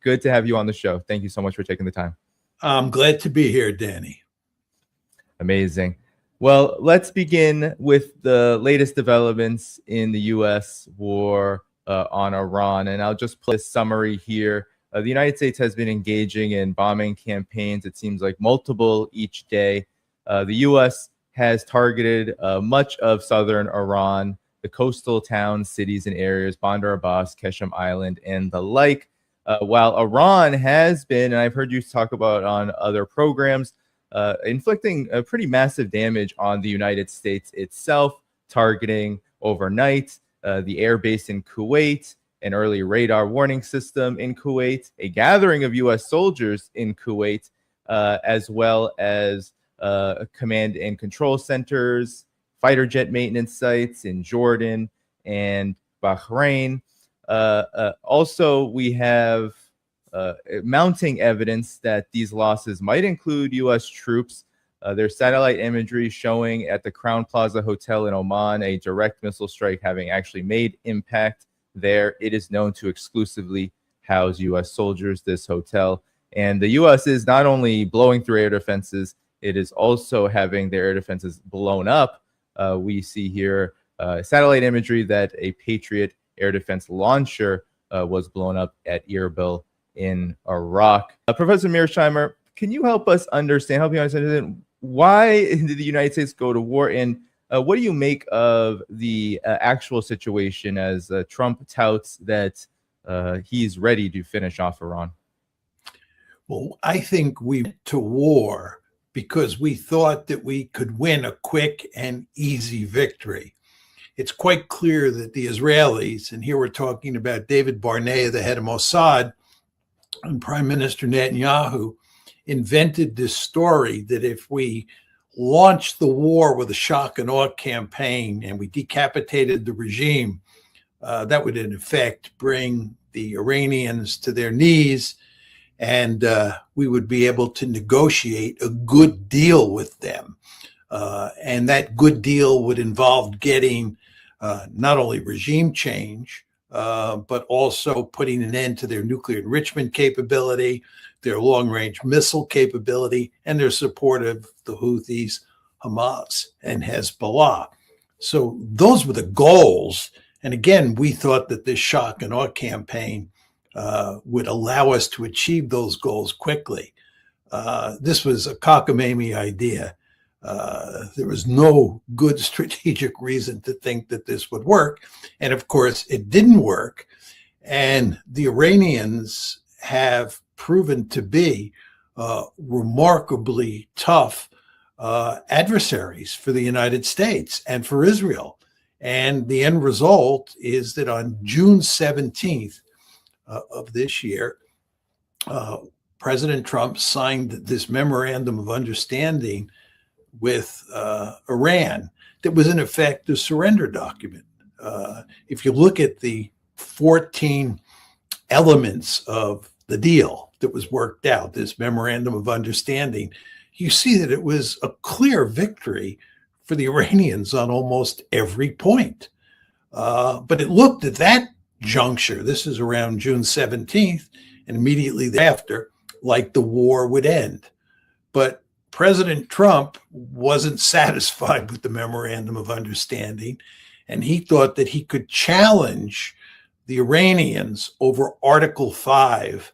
good to have you on the show. Thank you so much for taking the time. I'm glad to be here, Danny. Amazing. Well, let's begin with the latest developments in the U.S. war on Iran. And I'll just play a summary here. The United States has been engaging in bombing campaigns, it seems like multiple each day. The U.S. has targeted much of southern Iran, the coastal towns, cities, and areas, Bandar Abbas, Keshem Island, and the like. While Iran has been, and I've heard you talk about on other programs, inflicting a pretty massive damage on the United States itself, targeting overnight the air base in Kuwait, an early radar warning system in Kuwait, a gathering of U.S. soldiers in Kuwait, as well as command and control centers, fighter jet maintenance sites in Jordan and Bahrain. Also, we have mounting evidence that these losses might include U.S. troops. There's satellite imagery showing at the Crown Plaza Hotel in Oman a direct missile strike having actually made impact there. It is known to exclusively house U.S. soldiers, this hotel. And the U.S. is not only blowing through air defenses, it is also having their air defenses blown up. We see here satellite imagery that a Patriot air defense launcher was blown up at Erbil in Iraq. Professor Mearsheimer, can you help me understand why did the United States go to war, and what do you make of the actual situation as Trump touts that he's ready to finish off Iran? Well, I think we went to war because we thought that we could win a quick and easy victory. It's quite clear that the Israelis, and here we're talking about David Barnea, the head of Mossad, and Prime Minister Netanyahu, invented this story that if we launched the war with a shock and awe campaign and we decapitated the regime, that would in effect bring the Iranians to their knees, and we would be able to negotiate a good deal with them. And that good deal would involve getting not only regime change, but also putting an end to their nuclear enrichment capability, their long-range missile capability, and their support of the Houthis, Hamas, and Hezbollah. So those were the goals. And again, we thought that this shock and awe campaign would allow us to achieve those goals quickly. This was a cockamamie idea. There was no good strategic reason to think that this would work. And of course, it didn't work. And the Iranians have proven to be remarkably tough adversaries for the United States and for Israel. And the end result is that on June 17th of this year, President Trump signed this memorandum of understanding with Iran that was in effect a surrender document. If you look at the 14 elements of the deal that was worked out, this memorandum of understanding, you see that it was a clear victory for the Iranians on almost every point. But it looked at that juncture, this is around June 17th, and immediately thereafter, like the war would end. But President Trump wasn't satisfied with the memorandum of understanding, and he thought that he could challenge the Iranians over Article 5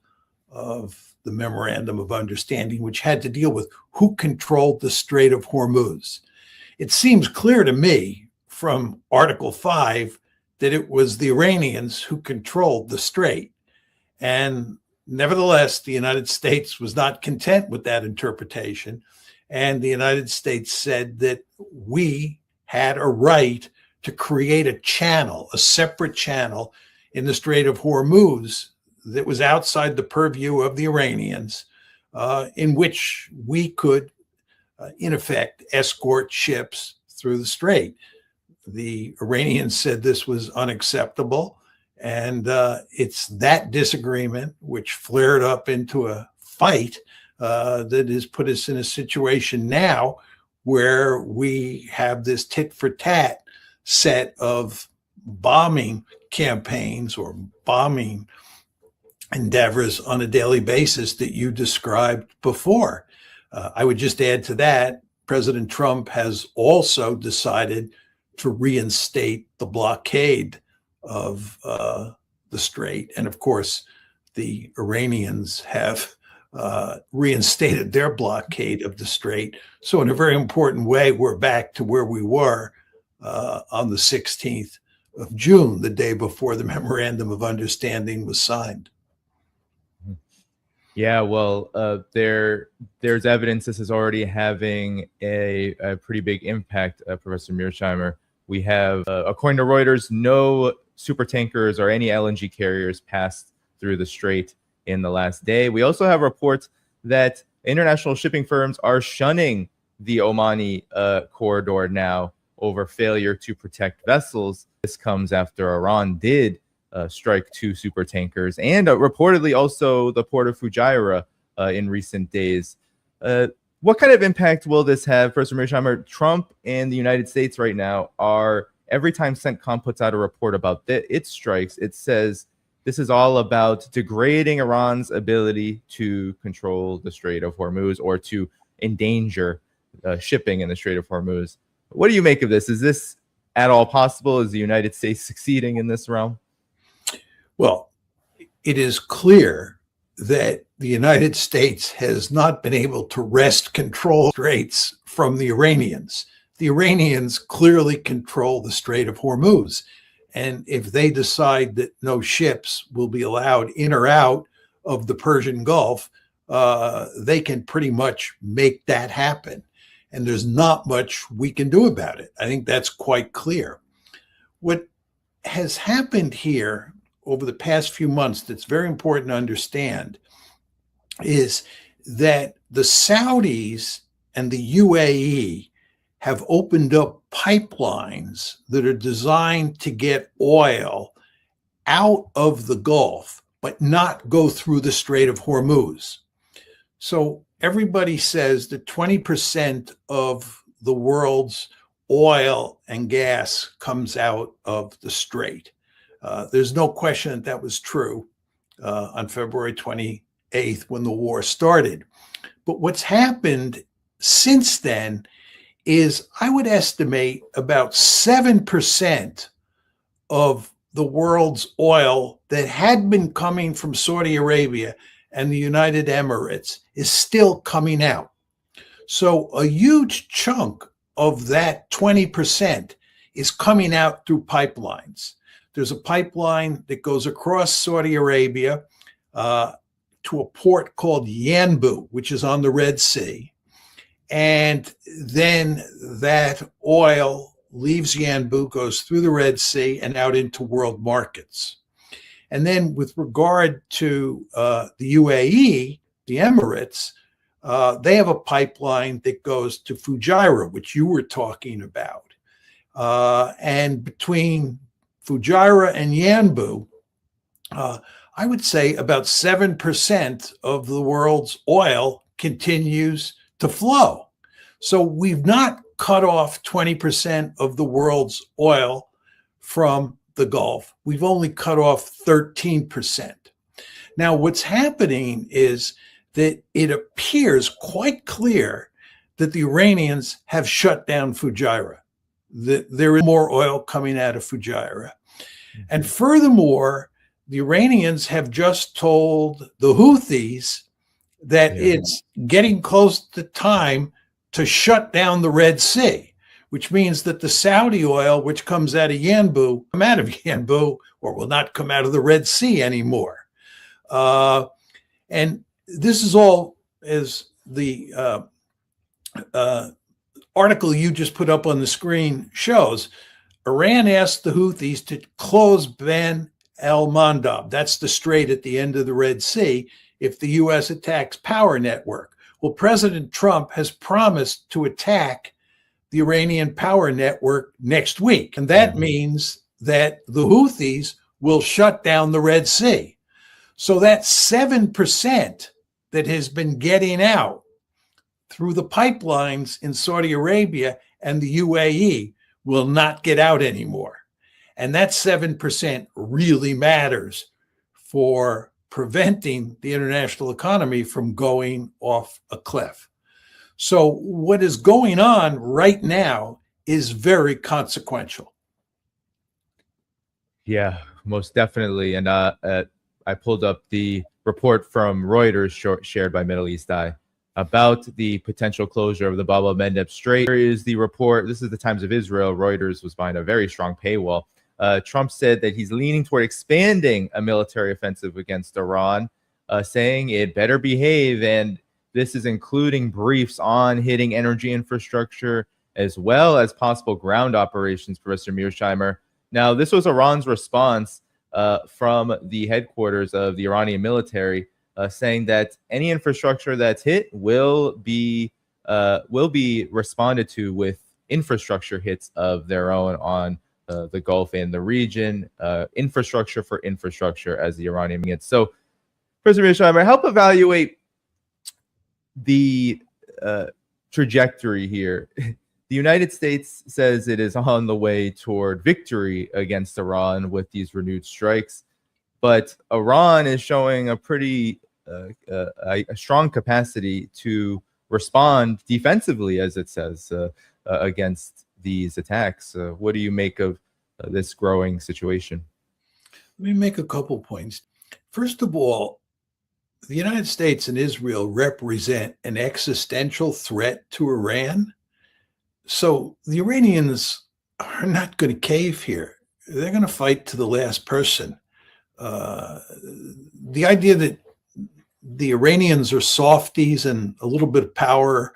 of the memorandum of understanding, which had to deal with who controlled the Strait of Hormuz. It seems clear to me from Article 5 that it was the Iranians who controlled the strait. And nevertheless, the United States was not content with that interpretation. And the United States said that we had a right to create a channel, a separate channel in the Strait of Hormuz that was outside the purview of the Iranians, in which we could, in effect, escort ships through the strait. The Iranians said this was unacceptable, and it's that disagreement which flared up into a fight that has put us in a situation now where we have this tit for tat set of bombing campaigns or bombing endeavors on a daily basis that you described before. I would just add to that, President Trump has also decided to reinstate the blockade of the strait. And of course, the Iranians have reinstated their blockade of the strait. So in a very important way, we're back to where we were on the 16th of June, the day before the Memorandum of Understanding was signed. Yeah, well, there's evidence this is already having a pretty big impact, Professor Mearsheimer. We have, according to Reuters, no super tankers or any LNG carriers passed through the strait in the last day. We also have reports that international shipping firms are shunning the Omani corridor now over failure to protect vessels. This comes after Iran did strike 2 super tankers and reportedly also the port of Fujairah in recent days. What kind of impact will this have, Professor Mearsheimer? Trump and the United States right now are, every time CENTCOM puts out a report about its strikes, it says this is all about degrading Iran's ability to control the Strait of Hormuz or to endanger shipping in the Strait of Hormuz. What do you make of this? Is this at all possible? Is the United States succeeding in this realm? Well, it is clear that the United States has not been able to wrest control straits from the Iranians. The Iranians clearly control the Strait of Hormuz. And if they decide that no ships will be allowed in or out of the Persian Gulf, they can pretty much make that happen. And there's not much we can do about it. I think that's quite clear. What has happened here over the past few months that's very important to understand is that the Saudis and the UAE have opened up pipelines that are designed to get oil out of the Gulf, but not go through the Strait of Hormuz. So everybody says that 20% of the world's oil and gas comes out of the strait. There's no question that that was true on February 28th when the war started. But what's happened since then is, I would estimate, about 7% of the world's oil that had been coming from Saudi Arabia and the United Emirates is still coming out. So a huge chunk of that 20% is coming out through pipelines. There's a pipeline that goes across Saudi Arabia to a port called Yanbu, which is on the Red Sea. And then that oil leaves Yanbu, goes through the Red Sea and out into world markets. And then with regard to the UAE, the Emirates, they have a pipeline that goes to Fujairah, which you were talking about. And between Fujairah and Yanbu, I would say about 7% of the world's oil continues to flow. So we've not cut off 20% of the world's oil from the Gulf. We've only cut off 13%. Now, what's happening is that it appears quite clear that the Iranians have shut down Fujairah. There is more oil coming out of Fujairah. And furthermore, the Iranians have just told the Houthis that it's getting close to time to shut down the Red Sea, which means that the Saudi oil, which comes out of Yanbu, come out of Yanbu, or will not come out of the Red Sea anymore. And this is all, as the article you just put up on the screen shows. Iran asked the Houthis to close Ban el-Mandab, that's the strait at the end of the Red Sea, if the U.S. attacks power network. Well, President Trump has promised to attack the Iranian power network next week. And that means that the Houthis will shut down the Red Sea. So that 7% that has been getting out through the pipelines in Saudi Arabia and the UAE will not get out anymore. And that 7% really matters for preventing the international economy from going off a cliff. So what is going on right now is very consequential. Yeah, most definitely. And I pulled up the report from Reuters shared by Middle East Eye about the potential closure of the Bab el-Mandeb Strait. Here is the report. This is the Times of Israel. Reuters was behind a very strong paywall. Trump said that he's leaning toward expanding a military offensive against Iran, saying it better behave. And this is including briefs on hitting energy infrastructure as well as possible ground operations, Professor Mearsheimer. Now, this was Iran's response from the headquarters of the Iranian military, saying that any infrastructure that's hit will be responded to with infrastructure hits of their own on the Gulf and the region, infrastructure for infrastructure, as the Iranian gets. So, President Mearsheimer, help evaluate the trajectory here. The United States says it is on the way toward victory against Iran with these renewed strikes, but Iran is showing a pretty a strong capacity to respond defensively, as it says, against these attacks. What do you make of this growing situation? Let me make a couple points. First of all, the United States and Israel represent an existential threat to Iran. So the Iranians are not going to cave here. They're going to fight to the last person. The idea that the Iranians are softies and a little bit of power,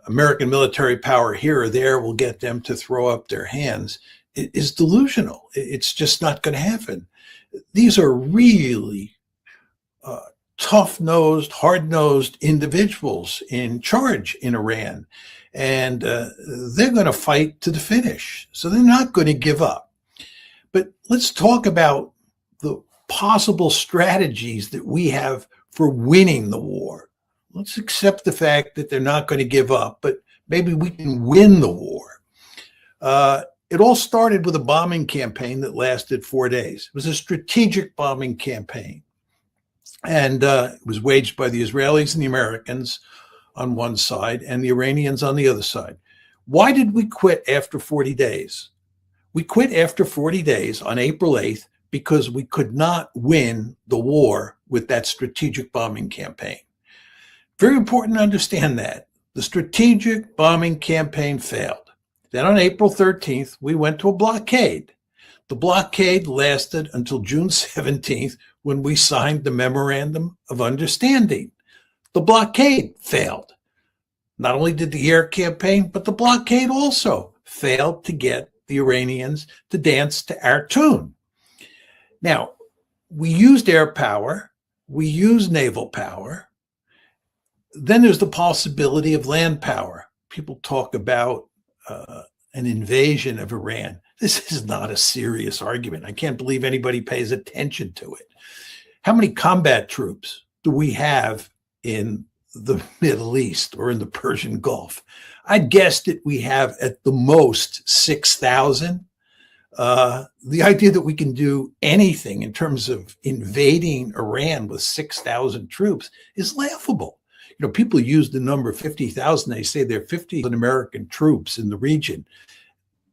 American military power here or there will get them to throw up their hands is delusional. It's just not going to happen. These are really tough-nosed, hard-nosed individuals in charge in Iran. And they're going to fight to the finish. So they're not going to give up. But let's talk about the possible strategies that we have for winning the war. Let's accept the fact that they're not going to give up, but maybe we can win the war. It all started with a bombing campaign that lasted 4 days. It was a strategic bombing campaign. And it was waged by the Israelis and the Americans on one side and the Iranians on the other side. Why did we quit after 40 days? We quit after 40 days on April 8th because we could not win the war with that strategic bombing campaign. Very important to understand that. The strategic bombing campaign failed. Then on April 13th, we went to a blockade. The blockade lasted until June 17th when we signed the Memorandum of Understanding. The blockade failed. Not only did the air campaign, but the blockade also failed to get the Iranians to dance to our tune. Now, we used air power, we used naval power. Then there's the possibility of land power. People talk about an invasion of Iran. This is not a serious argument. I can't believe anybody pays attention to it. How many combat troops do we have in the Middle East or in the Persian Gulf? I'd guess that we have at the most 6,000. The idea that we can do anything in terms of invading Iran with 6,000 troops is laughable. You know, people use the number 50,000. They say there are 50,000 American troops in the region.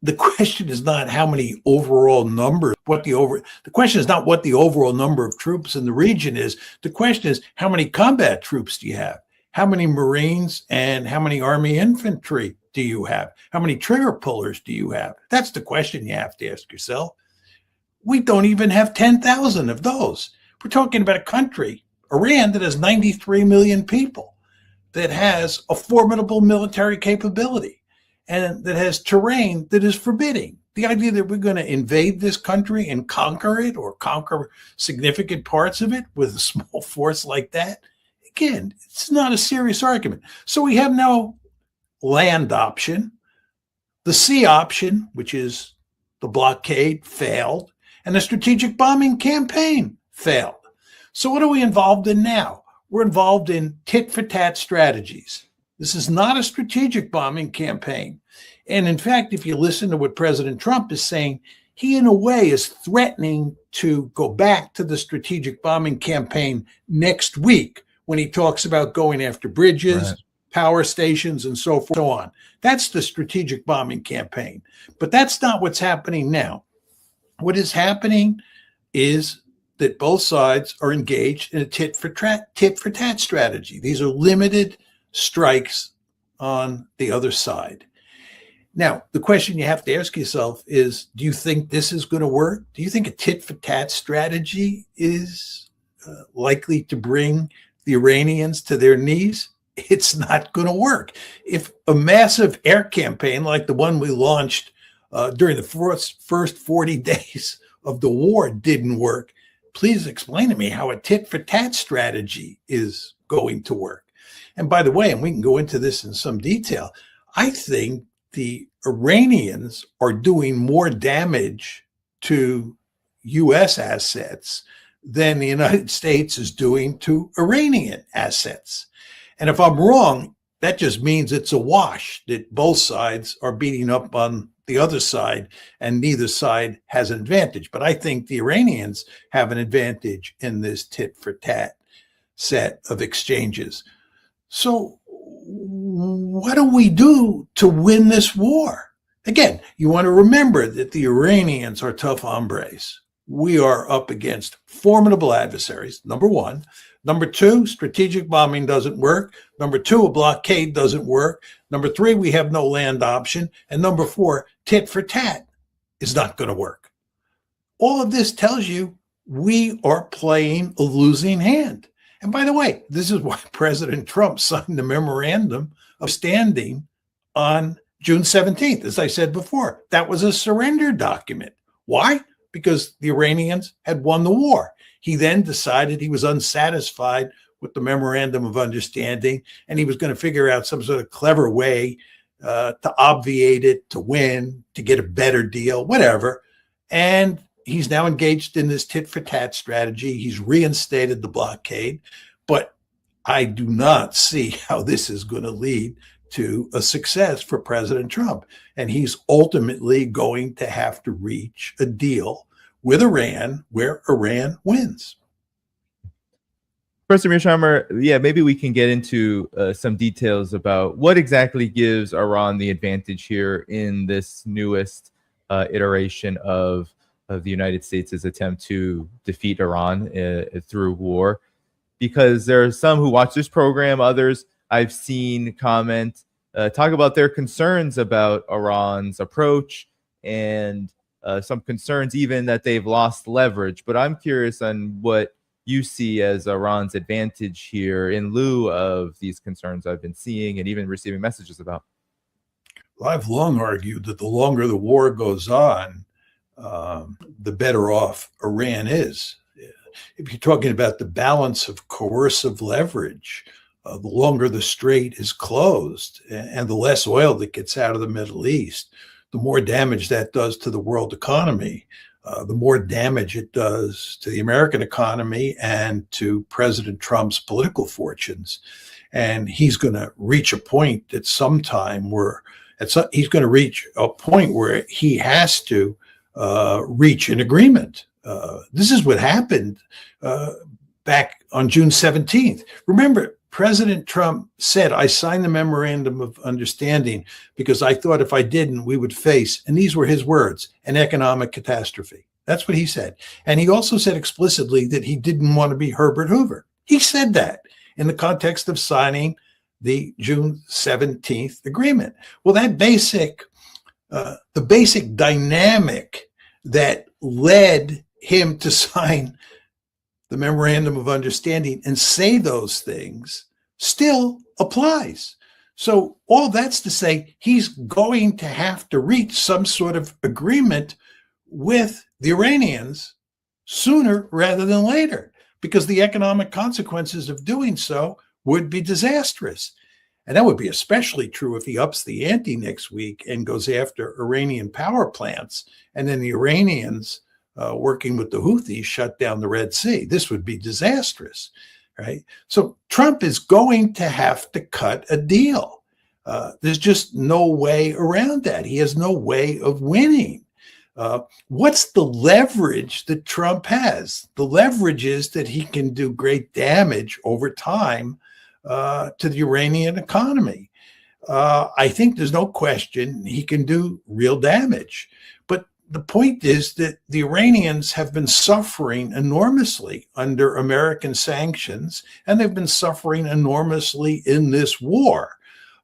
The question is not how many overall numbers, the question is not what the overall number of troops in the region is. The question is, how many combat troops do you have? How many Marines and how many Army infantry do you have? How many trigger pullers do you have? That's the question you have to ask yourself. We don't even have 10,000 of those. We're talking about a country, Iran, that has 93 million people, that has a formidable military capability, and that has terrain that is forbidding. The idea that we're going to invade this country and conquer it or conquer significant parts of it with a small force like that, again, it's not a serious argument. So we have no land option. The sea option, which is the blockade, failed, and the strategic bombing campaign failed. So what are we involved in now? We're involved in tit-for-tat strategies. This is not a strategic bombing campaign. And in fact, if you listen to what President Trump is saying, he in a way is threatening to go back to the strategic bombing campaign next week when he talks about going after bridges, Right. power stations, and so forth, so on. That's the strategic bombing campaign. But that's not what's happening now. What is happening is that both sides are engaged in a tit for tat strategy. These are limited strikes on the other side. Now, the question you have to ask yourself is, do you think this is going to work? Do you think a tit for tat strategy is likely to bring the Iranians to their knees? It's not going to work. If a massive air campaign like the one we launched during the first 40 days of the war didn't work, please explain to me how a tit for tat strategy is going to work. And by the way, and we can go into this in some detail, I think the Iranians are doing more damage to U.S. assets than the United States is doing to Iranian assets. And if I'm wrong, that just means it's a wash, that both sides are beating up on the other side and neither side has an advantage. But I think the Iranians have an advantage in this tit for tat set of exchanges. So what do we do to win this war? Again, you want to remember that the Iranians are tough hombres. We are up against formidable adversaries, number one. Number two, strategic bombing doesn't work. Number two, a blockade doesn't work. Number three, we have no land option. And number four, tit for tat is not going to work. All of this tells you we are playing a losing hand. And by the way, this is why President Trump signed the memorandum of understanding on June 17th. As I said before, that was a surrender document. Why? Because the Iranians had won the war. He then decided he was unsatisfied with the memorandum of understanding, and he was going to figure out some sort of clever way to obviate it, to win, to get a better deal, whatever. And he's now engaged in this tit for tat strategy. He's reinstated the blockade, but I do not see how this is going to lead to a success for President Trump. And he's ultimately going to have to reach a deal with Iran where Iran wins. Professor Mearsheimer, yeah, maybe we can get into some details about what exactly gives Iran the advantage here in this newest iteration of the United States' attempt to defeat Iran through war. Because there are some who watch this program, others I've seen comment, talk about their concerns about Iran's approach and some concerns even that they've lost leverage. But I'm curious on what you see as Iran's advantage here in lieu of these concerns I've been seeing and even receiving messages about. Well, I've long argued that the longer the war goes on, the better off Iran is. If you're talking about the balance of coercive leverage, the longer the strait is closed and the less oil that gets out of the Middle East, the more damage that does to the world economy, the more damage it does to the American economy and to President Trump's political fortunes. And he's going to reach a point at some time where he's going to reach a point where he has to reach an agreement. This is what happened back on June 17th. Remember, President Trump said, I signed the memorandum of understanding because I thought if I didn't, we would face, and these were his words, an economic catastrophe. That's what he said. And he also said explicitly that he didn't want to be Herbert Hoover. He said that in the context of signing the June 17th agreement. Well, that the basic dynamic that led him to sign the memorandum of understanding and say those things still applies. So all that's to say, he's going to have to reach some sort of agreement with the Iranians sooner rather than later, because the economic consequences of doing so would be disastrous. And that would be especially true if he ups the ante next week and goes after Iranian power plants, and then the Iranians working with the Houthis shut down the Red Sea. This would be disastrous, right? So Trump is going to have to cut a deal. There's just no way around that. He has no way of winning. What's the leverage that Trump has? The leverage is that he can do great damage over time to the Iranian economy. I think there's no question he can do real damage. But the point is that the Iranians have been suffering enormously under American sanctions, and they've been suffering enormously in this war.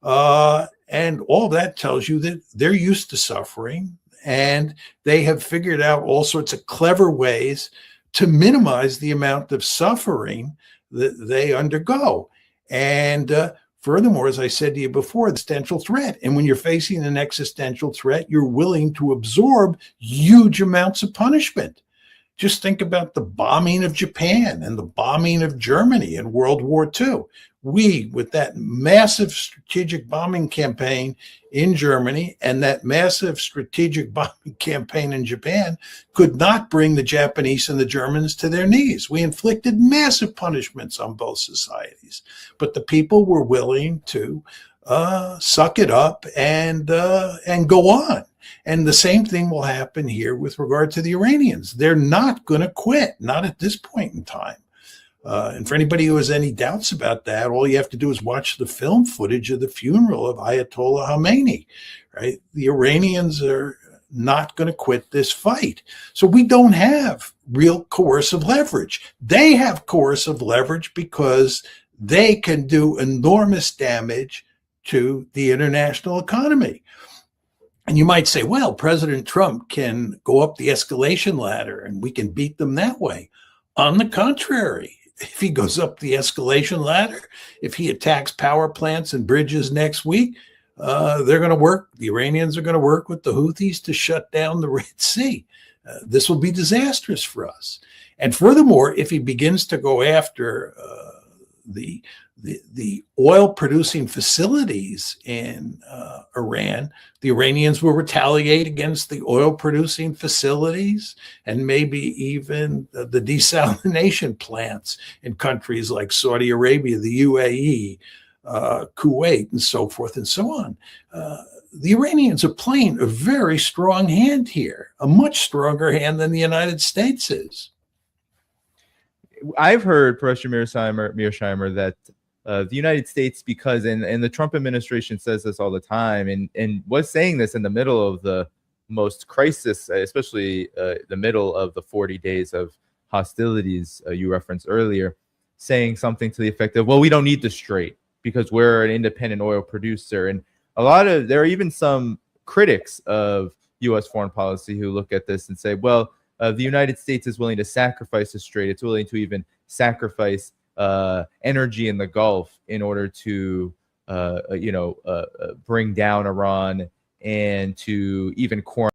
And all that tells you that they're used to suffering, and they have figured out all sorts of clever ways to minimize the amount of suffering that they undergo. And furthermore, as I said to you before, the existential threat. And when you're facing an existential threat, you're willing to absorb huge amounts of punishment. Just think about the bombing of Japan and the bombing of Germany in World War II. We, with that massive strategic bombing campaign in Germany and that massive strategic bombing campaign in Japan, could not bring the Japanese and the Germans to their knees. We inflicted massive punishments on both societies, but the people were willing to suck it up and go on. And the same thing will happen here with regard to the Iranians. They're not going to quit, not at this point in time. And for anybody who has any doubts about that, all you have to do is watch the film footage of the funeral of Ayatollah Khomeini, right? The Iranians are not going to quit this fight. So we don't have real coercive leverage. They have coercive leverage because they can do enormous damage to the international economy. And you might say, well, President Trump can go up the escalation ladder and we can beat them that way. On the contrary, if he goes up the escalation ladder, if he attacks power plants and bridges next week, they're going to work. The Iranians are going to work with the Houthis to shut down the Red Sea. This will be disastrous for us. And furthermore, if he begins to go after the oil producing facilities in Iran, the Iranians will retaliate against the oil producing facilities and maybe even the desalination plants in countries like Saudi Arabia, the UAE, Kuwait, and so forth and so on. The Iranians are playing a very strong hand here, a much stronger hand than the United States is. I've heard, Professor Mearsheimer, that the United States, because, and the Trump administration says this all the time, and was saying this in the middle of the most crisis, especially the middle of the 40 days of hostilities you referenced earlier, saying something to the effect of, well, we don't need the Strait because we're an independent oil producer. And there are even some critics of U.S. foreign policy who look at this and say, well, the United States is willing to sacrifice the Strait. It's willing to even sacrifice energy in the Gulf in order to, bring down Iran and to even corner